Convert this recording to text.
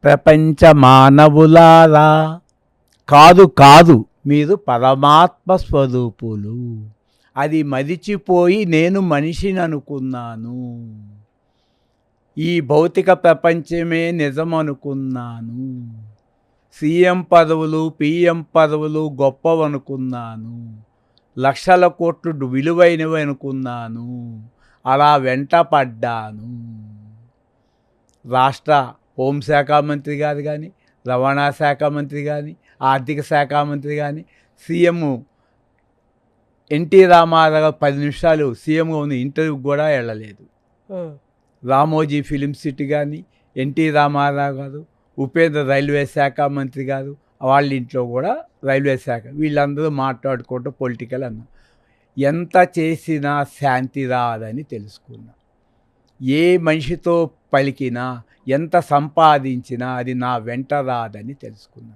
ప్రపంచ మానవులారా, కాదు కాదు, మీరు పరమాత్మ స్వరూపులు. అది మరిచిపోయి నేను మనిషిని అనుకున్నాను. ఈ భౌతిక ప్రపంచమే నిజం అనుకున్నాను. సీఎం పదవులు, పిఎం పదవులు గొప్పవనుకున్నాను. లక్షల కోట్లు విలువైనవి అనుకున్నాను. అలా వెంట పడ్డాను. రాష్ట్ర హోంశాఖ మంత్రి గారు కానీ, రవాణా శాఖ మంత్రి కానీ, ఆర్థిక శాఖ మంత్రి కానీ, సీఎం ఎన్టీ రామారావు 10 నిమిషాలు సీఎంగా ఉన్న ఇంటర్వ్యూకి కూడా వెళ్ళలేదు. రామోజీ ఫిలిం సిటీ కానీ, ఎన్టీ రామారావు గారు, ఉపేంద్ర రైల్వే శాఖ మంత్రి గారు, వాళ్ళ ఇంట్లో కూడా రైల్వే శాఖ, వీళ్ళందరూ మాట్లాడుకోవటం పొలిటికల్ అన్నారు. ఎంత చేసినా శాంతి రాదని తెలుసుకున్నా. ఏ మనిషితో పలికినా, ఎంత సంపాదించినా అది నా వెంట రాదని తెలుసుకున్నాను.